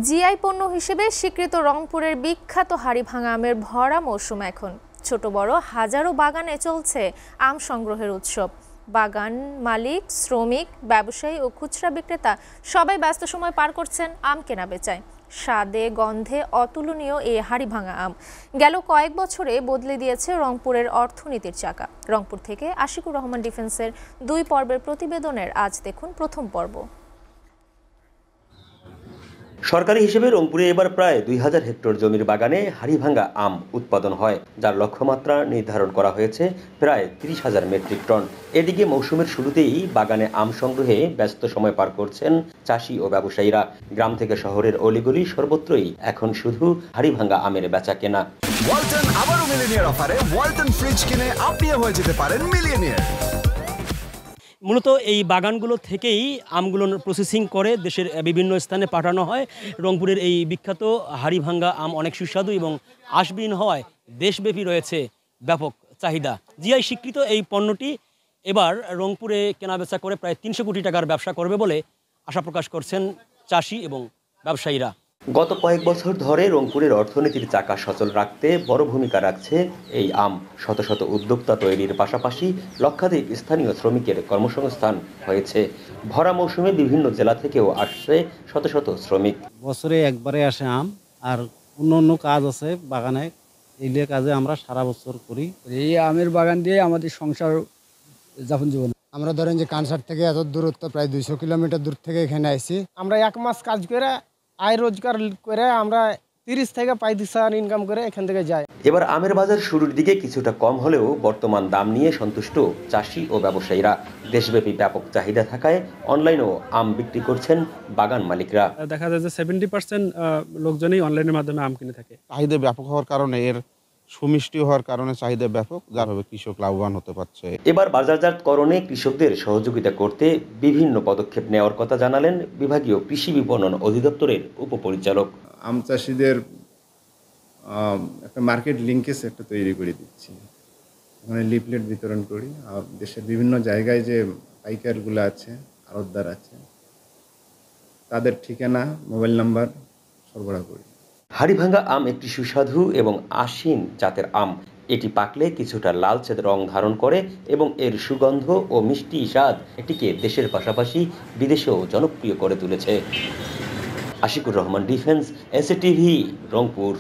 GI পণ্য হিসেবে স্বীকৃত রংপুরের বিখ্যাত হাড়িভাঙা আমের ভরা মৌসুম এখন। ছোট বড় হাজারো বাগানে চলছে আম সংগ্রহের উৎসব। বাগান মালিক, শ্রমিক, ব্যবসায়ী ও খুচরা বিক্রেতা সবাই ব্যস্ত সময় পার করছেন আম কেনা বেচায়। স্বাদে গন্ধে অতুলনীয় এই হাড়িভাঙা আম গেল কয়েক বছরে বদলে দিয়েছে রংপুরের অর্থনীতির চাকা। রংপুর থেকে আশিকুর রহমান ডিফেন্সের 2 পর্বের প্রতিবেদনের আজ দেখুন প্রথম পর্ব। সরকারি হিসেবে রংপুরে এবার প্রায় 2000 হেক্টর জমির বাগানে হাড়িভাঙা আম উৎপাদন হয়, যার লক্ষ্যমাত্রা নির্ধারণ করা হয়েছে প্রায় 30,000 মেট্রিক টন। এদিকে মৌসুমের শুরুতেই বাগানে আম সংগ্রহে ব্যস্ত সময় পার করছেন চাষি ও ব্যবসায়ীরা। গ্রাম থেকে শহরের অলিগলি সর্বত্রই এখন শুধু হাড়িভাঙা আমের বেচা কেনা। ওয়ালটন আবারও মিলিয়নিয়ার অফারে ওয়ালটন ফ্রিজ কিনে আপনিও হয়ে যেতে পারেন মিলিয়নিয়ার। মূলত এই বাগানগুলো থেকেই আমগুলো প্রসেসিং করে দেশের বিভিন্ন স্থানে পাঠানো হয়। রংপুরের এই বিখ্যাত হাড়িভাঙা আম অনেক সুস্বাদু এবং আঁশবিহীন হওয়ায় দেশব্যাপী রয়েছে ব্যাপক চাহিদা। জিআই স্বীকৃত এই পণ্যটি এবার রংপুরে কেনাবেচা করে প্রায় 300 কোটি টাকার ব্যবসা করবে বলে আশা প্রকাশ করছেন চাষি এবং ব্যবসায়ীরা। গত কয়েক বছর ধরে রংপুরের অর্থনীতির চাকা সচল রাখতে বড় ভূমিকা রাখছে এই আম। শত শত উদ্যোক্তা তৈরির পাশাপাশি লক্ষাধিক স্থানীয় শ্রমিকের কর্মসংস্থান হয়েছে। ভরা মৌসুমে বিভিন্ন জেলা থেকেও আসছে শত শত শ্রমিক। বছরে একবারে আসে আম, আর অন্য অন্য কাজ আছে বাগানে, এই কাজে আমরা সারা বছর করি। এই আমের বাগান দিয়ে আমাদের সংসার যাপন জীবন। আমরা ধরেন যে কানসার থেকে এত দূরত্ব, প্রায় 200 কিলোমিটার দূর থেকে এখানে আসি। আমরা 1 মাস কাজ করে আয় রোজগার করে আমরা 30 থেকে 35,000 ইনকাম করে এখান থেকে যাই। এবার আমের বাজার শুরুর দিকে কিছুটা কম হলেও বর্তমান দাম নিয়ে সন্তুষ্ট চাষি ও ব্যবসায়ীরা। দেশব্যাপী ব্যাপক চাহিদা থাকায় অনলাইনেও আম বিক্রি করছেন বাগান মালিকরা। দেখা যায় যে 70% লোকজনই অনলাইনের মাধ্যমে আম কিনে থাকে। চাহিদা ব্যাপক হওয়ার কারণে, এর সুমিষ্টি হওয়ার কারণে চাহিদা ব্যাপক, যার হবে কৃষক লাভবান হতে পারছে। এবার বাজারজাতকরণে কৃষকদের সহযোগিতা করতে বিভিন্ন পদক্ষেপ নেওয়ার কথা জানালেন বিভাগীয় কৃষি বিপণন অধিদপ্তরের উপপরিচালক। আম চাষিদের একটা মার্কেট লিঙ্কেজ একটা তৈরি করে দিচ্ছি। ওখানে লিফলেট বিতরণ করি, আর দেশের বিভিন্ন জায়গায় যে পাইকারগুলো আছে, আড়তদার আছে, তাদের ঠিকানা, মোবাইল নাম্বার সরবরাহ করি। হাড়িভাঙা আম একটি সুস্বাদু এবং আশিন জাতের আম। এটি পাকলে কিছুটা লালচে রং ধারণ করে এবং এর সুগন্ধ ও মিষ্টি স্বাদ এটিকে দেশের পাশাপাশি বিদেশেও জনপ্রিয় করে তুলেছে। Ashikur Rahman defence, SATV, Rangpur.